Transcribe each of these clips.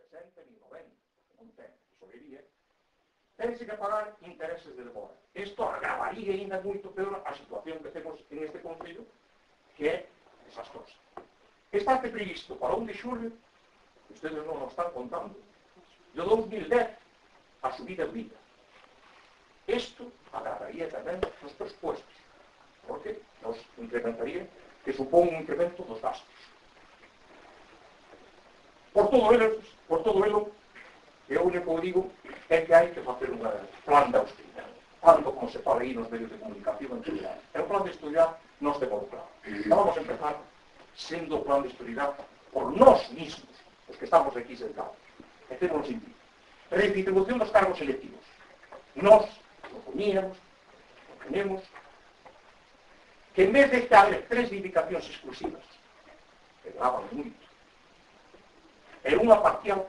60 ni 90, non ten, tesorería, tense que pagar intereses de demora. Isto agravaría ainda moito peor a situación que temos en este concello, que é desastrosa. Está previsto para 1 de xulio, ustedes non nos están contando, de 2010 a subida de vida. Isto agravaría tamén os presupuestos, porque nos incrementaría, que supón un incremento dos gastos. Por todo ello, eu único que digo é que hai que facer un plan de austeridade. Tanto como se fala aí nos medios de comunicación en general. É un plan de austeridade nos temos claro. Vamos a empezar sendo o plan de austeridade por nós mismos, os que estamos aquí sentados. E temos o sentido. Redistribución dos cargos electivos. Nós proponíamos, tenemos, que en vez de haber 3 dedicacións exclusivas, que daban moito, e unha parcial,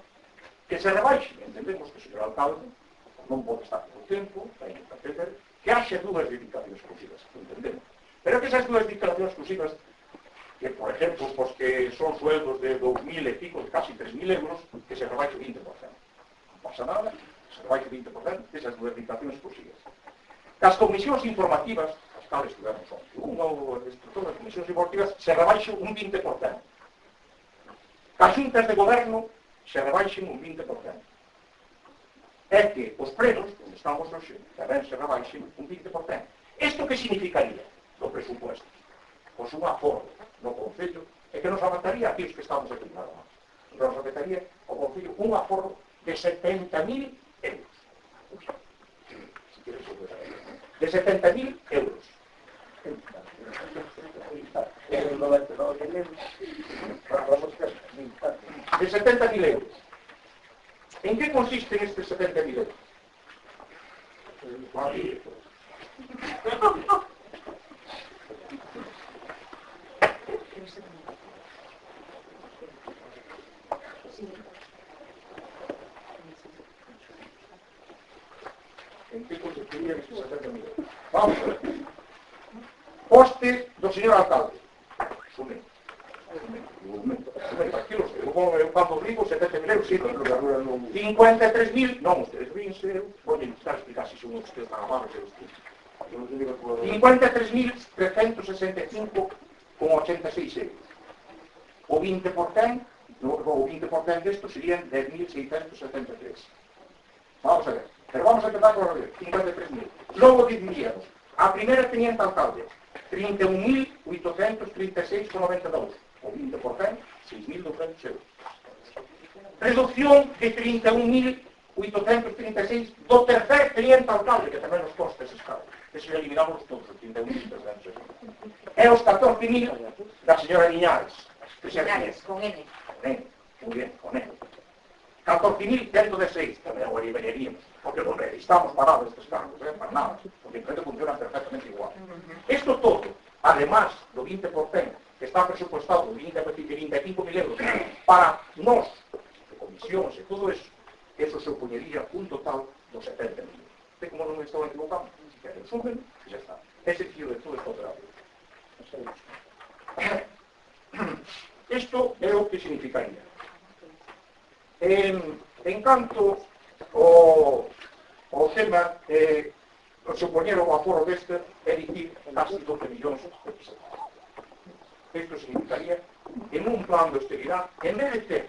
que se rebaixe. Entendemos que o señor alcalde non pode estar por tempo, ten que entender, que haxe 2 dedicacións exclusivas, entendemos. Pero que esas 2 dedicacións exclusivas, que, por ejemplo, pues que son sueldos de 2.000 e pico, de casi 3.000 euros, que se rebaixe o 20%. Non pasa nada, se rebaixe o 20% desas 2 dedicacións exclusivas. As comisións informativas, as cales tivemos unha ou estructura das comisións informativas, se rebaixe un 20%. As xuntas de goberno se rebaixen un 20%. É que os plenos, onde estamos hoxe, tamén se rebaixen un 20%. Isto que significaría do presupuesto? Pois un aforro no Concello, e que nos afectaría aquí os que estamos aquí nada máis. Nos afectaría ao Concello un aforro de 70.000 euros. De 70.000 euros. De 70.000 euros. En que consisten estes 70.000 euros? En que consistirían estes 70.000 euros? Vamos a ver. Poste do señor alcalde. Sume. Eu cando digo 70.000 euros, sí, 53.000, non, ustedes ríense, voy a intentar explicar si son ustedes tan amables. 53.365,86 euros. O 20%, o 20% desto serían 10.673. Vamos a ver, pero vamos a empezar por ver, 53.000. Logo diríamos, a primeira teniente alcalde, 31.836,92. O 20%, 6.200 euros. Reducción de 31.836 do tercer teniente alcalde, que tamén nos costa ese escalo. Ese eliminamos todos, os 31.300 euros. E os 14.000 da señora Liñares. Liñares, con N. Con N, muy bien, con N. 14.116, tamén o eliminaríamos, porque non estamos parados estes cargos, para nada, porque en funcionan perfectamente igual. Isto todo, además do 20%, que está presupuestado 25.000 euros para nós, de comisións e todo eso supoñería un total dos 70.000. De como non me estou equivocando, que resumen, e xa está. Ese fío de todo esto operativo. Isto é o que significaría. En canto o tema, supoñer o aforro deste é dicir casi 12 millóns de pesos. Isto significaría, en un plan de austeridade, en vez de ter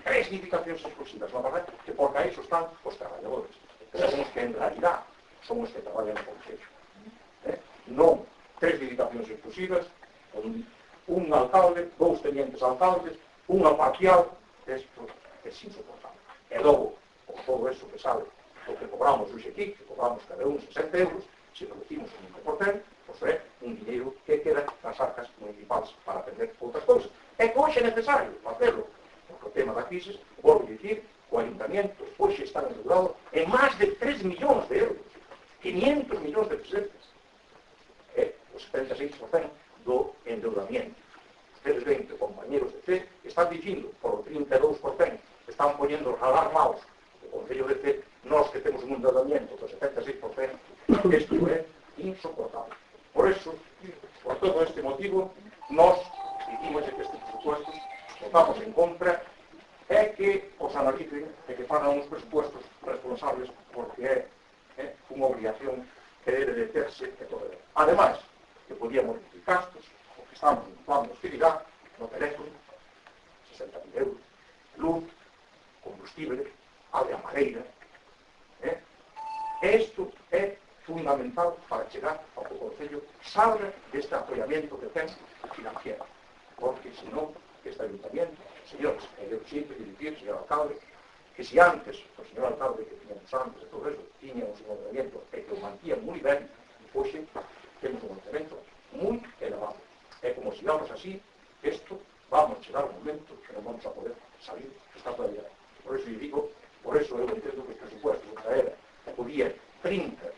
3 indicacións exclusivas, na verdade, que por aí están os traballadores. Sabemos que en realidad son os que traballan no Concello. Non 3 indicacións exclusivas, un alcalde, 2 tenientes alcaldes, unha parcial, isto é insoportable. E logo, por todo eso que sabe, o que cobramos hoxe aquí, que cobramos cada un 60 euros, se lo decimos un 20%, pois é un dinheiro que queda nas arcas municipais para atender outras cousas. É que hoxe é necesario facelo, porque o tema da crisis, volvo a dicir, o Ayuntamiento hoxe está endeudado en máis de 3 millóns de euros, 500 millóns de pesetas. É o 76% do endeudamiento. Ustedes ven que compañeros de C están dicindo por o 32%, están poniendo alarmados o Concello de C, nós que temos un endeudamiento do 76%, isto é insoportable. Por eso, por todo este motivo, nós dicimos que estes presupuestos votamos en contra, é que os os analicen e que fagan uns presupuestos responsables porque é unha obligación que debe de terse e todo. Ademais, que podíamos reducir gastos, o que estamos en plan de austeridade, no teléfono, 60.000 euros, luz, combustible, auga madeira. Isto é fundamental para chegar ao que o Concello salga deste apoiamento que ten financiero. Porque, senón, este ayuntamiento, señores, eu sempre de dicir, señor alcalde, que se antes, o señor alcalde que tiñamos antes de todo eso, tiña un ordenamiento e que o mantía moi ben, hoxe temos un ordenamento moi elevado. E como sigamos así, isto vamos a chegar un momento que non vamos a poder salir, que está todavía. Por eso eu digo, por eso eu entendo que os presupuestos da era o día 30